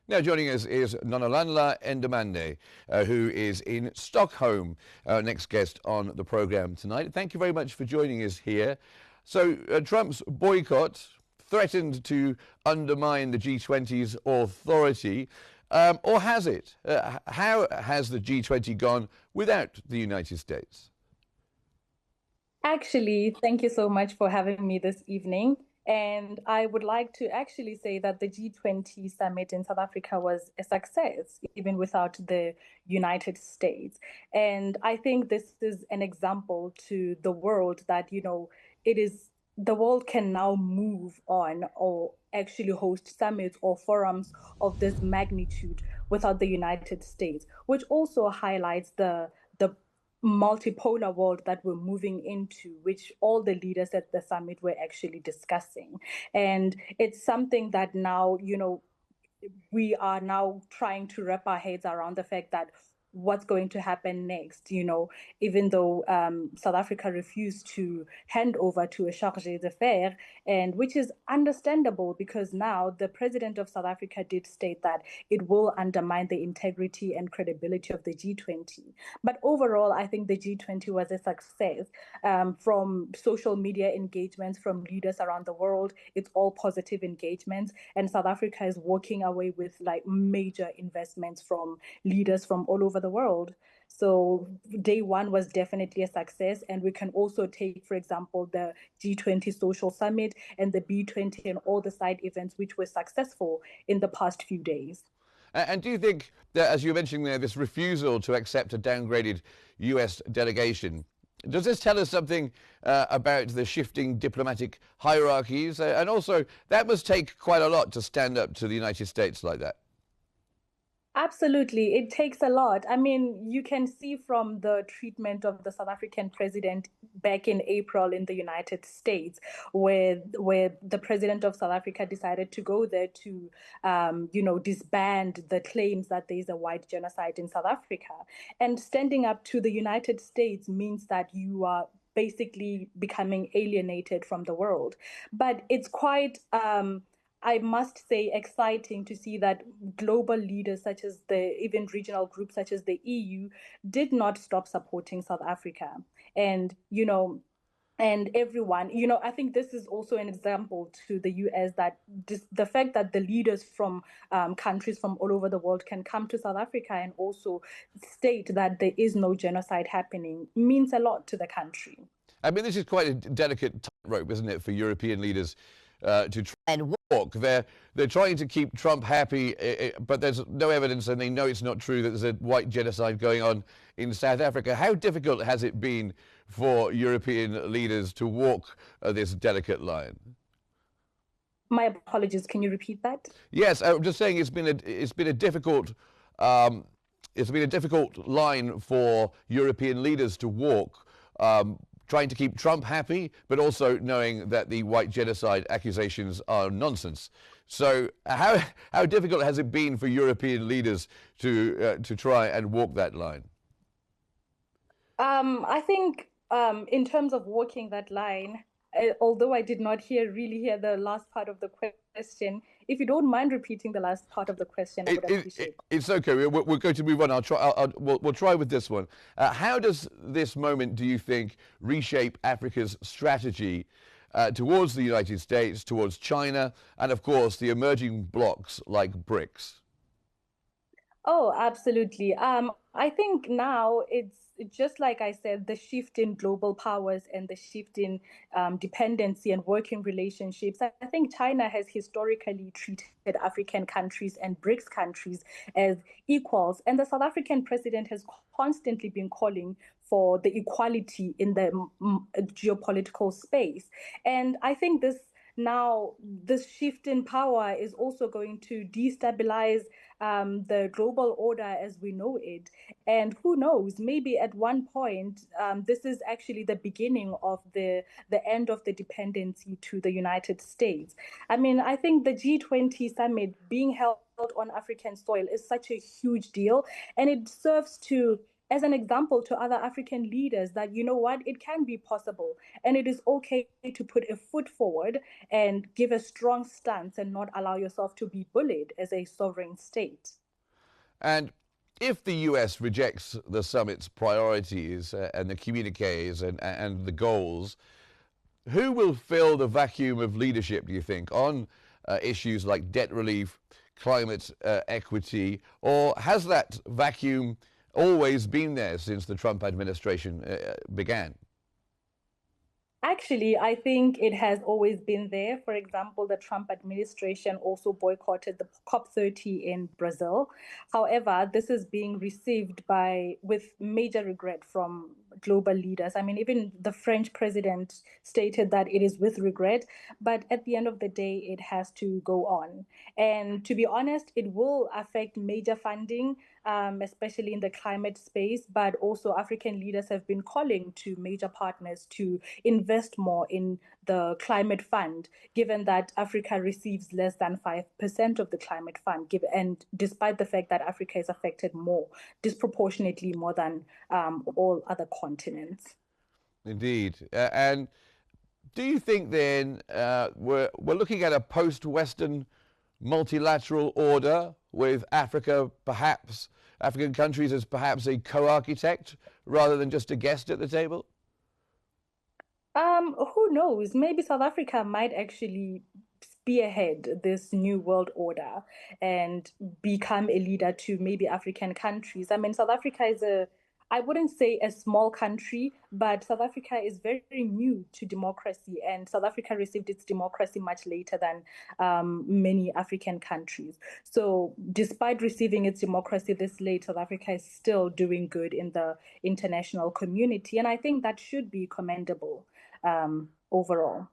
Now joining us is Nonolanla Endemande, who is in Stockholm, our next guest on the programme tonight. Thank you very much for joining us here. So Trump's boycott threatened to undermine the G20's authority, or has it? How has the G20 gone without the United States? Actually, thank you so much for having me this evening. And I would like to actually say that the G20 summit in South Africa was a success, even without the United States. And I think this is an example to the world that, it is the world can now move on or actually host summits or forums of this magnitude without the United States, which also highlights the multipolar world that we're moving into, which all the leaders at the summit were actually discussing. And it's something that now, we are now trying to wrap our heads around the fact that what's going to happen next, even though South Africa refused to hand over to a chargé d'affaires, and which is understandable because now the president of South Africa did state that it will undermine the integrity and credibility of the G20. But overall, I think the G20 was a success. From social media engagements from leaders around the world, it's all positive engagements, and South Africa is walking away with like major investments from leaders from all over the world. So day one was definitely a success. And we can also take, for example, the G20 Social Summit and the B20 and all the side events, which were successful in the past few days. And do you think that, as you were mentioning there, this refusal to accept a downgraded US delegation, does this tell us something about the shifting diplomatic hierarchies? And also, that must take quite a lot to stand up to the United States like that. Absolutely. It takes a lot. I mean, you can see from the treatment of the South African president back in April in the United States, where the president of South Africa decided to go there to, disband the claims that there is a white genocide in South Africa. And standing up to the United States means that you are basically becoming alienated from the world. But it's quite I must say, exciting to see that global leaders, such as the even regional groups such as the EU, did not stop supporting South Africa. And, and everyone, I think this is also an example to the US that the fact that the leaders from countries from all over the world can come to South Africa and also state that there is no genocide happening means a lot to the country. I mean, this is quite a delicate tightrope, isn't it, for European leaders to try and walk. They're trying to keep Trump happy, but there's no evidence, and they know it's not true, that there's a white genocide going on in South Africa. How difficult has it been for European leaders to walk this delicate line? My apologies. Can you repeat that? Yes, I'm just saying it's been a difficult line for European leaders to walk. Trying to keep Trump happy, but also knowing that the white genocide accusations are nonsense. So how difficult has it been for European leaders to try and walk that line? I think in terms of walking that line, although I did not really hear the last part of the question, if you don't mind repeating the last part of the question, I would appreciate it. It's okay. We're going to move on. We'll try with this one. How does this moment, do you think, reshape Africa's strategy towards the United States, towards China, and of course the emerging blocs like BRICS? Oh, absolutely. I think now it's just like I said, the shift in global powers and the shift in dependency and working relationships. I think China has historically treated African countries and BRICS countries as equals. And the South African president has constantly been calling for the equality in the geopolitical space. And I think this shift in power is also going to destabilize the global order as we know it. And who knows, maybe at one point, this is actually the beginning of the end of the dependency to the United States. I mean, I think the G20 summit being held on African soil is such a huge deal, and it serves to as an example to other African leaders that, you know what, it can be possible and it is okay to put a foot forward and give a strong stance and not allow yourself to be bullied as a sovereign state. And if the US rejects the summit's priorities and the communiques and the goals, who will fill the vacuum of leadership, do you think, on issues like debt relief, climate equity, or has that vacuum always been there since the Trump administration began? Actually, I think it has always been there. For example, the Trump administration also boycotted the COP30 in Brazil. However, this is being received with major regret from global leaders. I mean, even the French president stated that it is with regret, but at the end of the day, it has to go on. And to be honest, it will affect major funding, especially in the climate space, but also African leaders have been calling to major partners to invest more in the climate fund, given that Africa receives less than 5% of the climate fund, and despite the fact that Africa is affected more, disproportionately more than all other continents. Indeed. And do you think then we're looking at a post-Western multilateral order with Africa, perhaps African countries as perhaps a co-architect rather than just a guest at the table? Who knows? Maybe South Africa might actually spearhead this new world order and become a leader to maybe African countries. I mean, South Africa is I wouldn't say a small country, but South Africa is very, very new to democracy, and South Africa received its democracy much later than many African countries. So, despite receiving its democracy this late, South Africa is still doing good in the international community, and I think that should be commendable overall.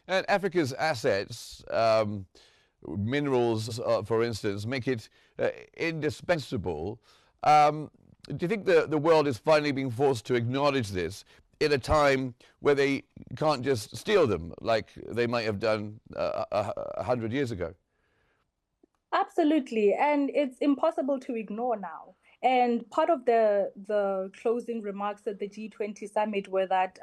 And Africa's assets, minerals, for instance, make it indispensable. Do you think the world is finally being forced to acknowledge this in a time where they can't just steal them like they might have done 100 years ago? Absolutely, and it's impossible to ignore now. And part of the closing remarks at the G20 summit were that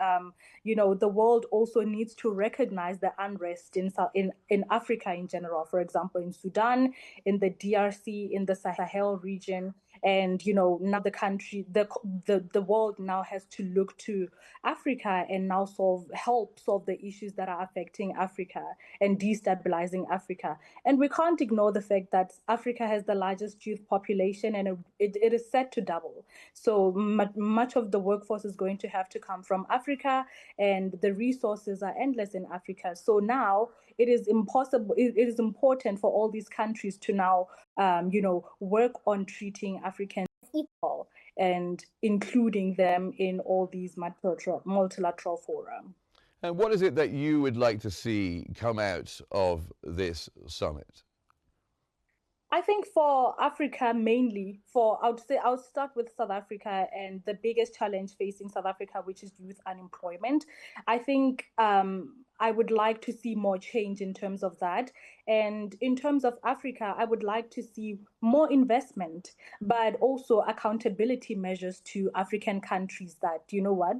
the world also needs to recognize the unrest in Africa in general. For example, in Sudan, in the DRC, in the Sahel region, and now the world now has to look to Africa and now help solve the issues that are affecting Africa and destabilizing Africa. And we can't ignore the fact that Africa has the largest youth population, and it is set to double. So much of the workforce is going to have to come from Africa, and the resources are endless in Africa. So now it is impossible. It is important for all these countries to now, work on treating Africans equal and including them in all these multilateral fora. And what is it that you would like to see come out of this summit? I think for Africa mainly, I would say I'll start with South Africa and the biggest challenge facing South Africa, which is youth unemployment. I think I would like to see more change in terms of that. And in terms of Africa, I would like to see more investment, but also accountability measures to African countries that, you know what,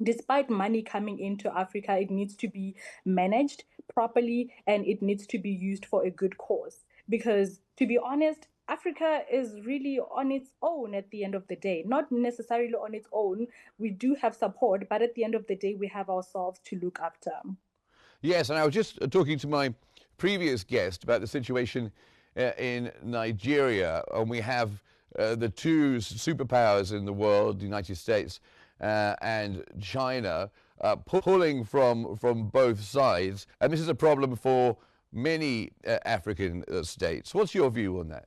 despite money coming into Africa, it needs to be managed properly and it needs to be used for a good cause. Because to be honest, Africa is really on its own at the end of the day. Not necessarily on its own. We do have support, but at the end of the day, we have ourselves to look after. Yes, and I was just talking to my previous guest about the situation in Nigeria, and we have the two superpowers in the world, the United States and China, pulling from both sides, and this is a problem for many African states. What's your view on that?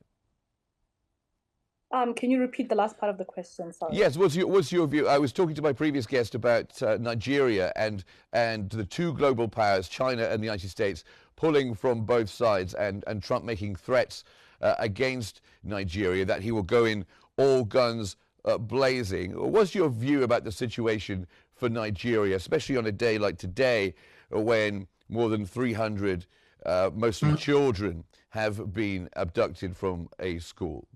Can you repeat the last part of the question? Sorry. Yes, what's your view? I was talking to my previous guest about Nigeria and the two global powers, China and the United States, pulling from both sides, and Trump making threats against Nigeria that he will go in all guns blazing. What's your view about the situation for Nigeria, especially on a day like today when more than 300, mostly children, have been abducted from a school?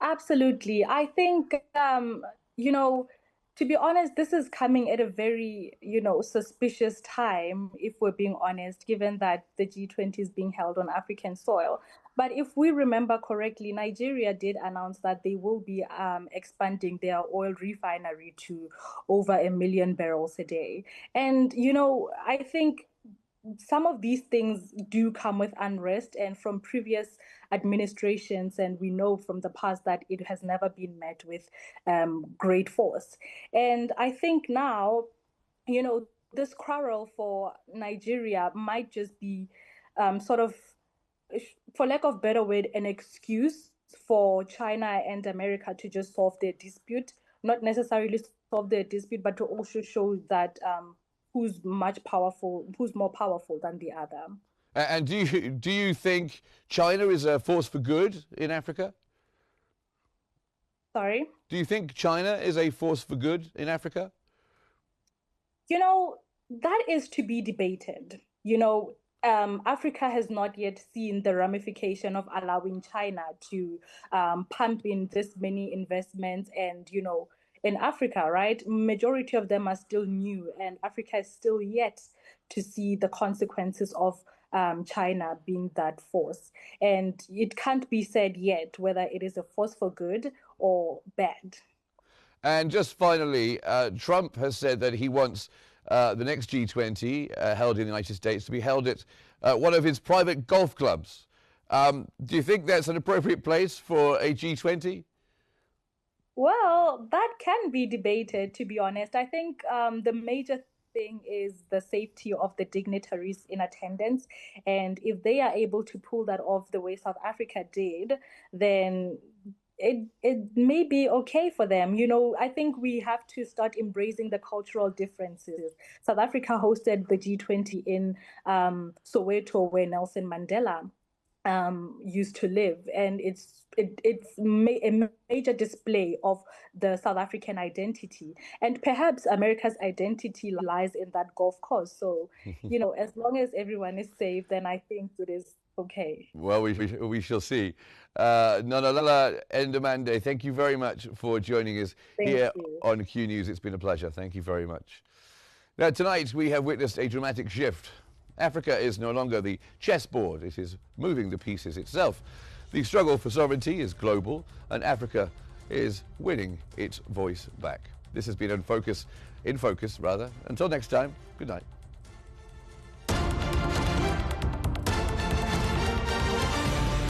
Absolutely. I think, you know, to be honest, this is coming at a very, suspicious time, if we're being honest, given that the G20 is being held on African soil. But if we remember correctly, Nigeria did announce that they will be expanding their oil refinery to over 1 million barrels a day. And, I think some of these things do come with unrest, and from previous administrations, and we know from the past that it has never been met with great force. And I think now, this quarrel for Nigeria might just be sort of, for lack of better word, an excuse for China and America to just solve their dispute, not necessarily solve their dispute, but to also show that who's more powerful than the other. And do you think China is a force for good in Africa? Sorry? Do you think China is a force for good in Africa? That is to be debated. Africa has not yet seen the ramification of allowing China to pump in this many investments. And, in Africa, right, majority of them are still new, and Africa is still yet to see the consequences of China being that force. And it can't be said yet whether it is a force for good or bad. And just finally, Trump has said that he wants the next G20 held in the United States to be held at one of his private golf clubs. Do you think that's an appropriate place for a G20? Well, that can be debated, to be honest. I think the major thing is the safety of the dignitaries in attendance. And if they are able to pull that off the way South Africa did, then it may be okay for them. I think we have to start embracing the cultural differences. South Africa hosted the G20 in Soweto, where Nelson Mandela used to live, and a major display of the South African identity, and perhaps America's identity lies in that golf course. So, as long as everyone is safe, then I think it is okay. Well, we shall see. Nonolala Endamande, thank you very much for joining us here on Q News. It's been a pleasure. Thank you very much. Now, tonight we have witnessed a dramatic shift. Africa is no longer the chessboard. It is moving the pieces itself. The struggle for sovereignty is global, and Africa is winning its voice back. This has been In Focus. Until next time, good night.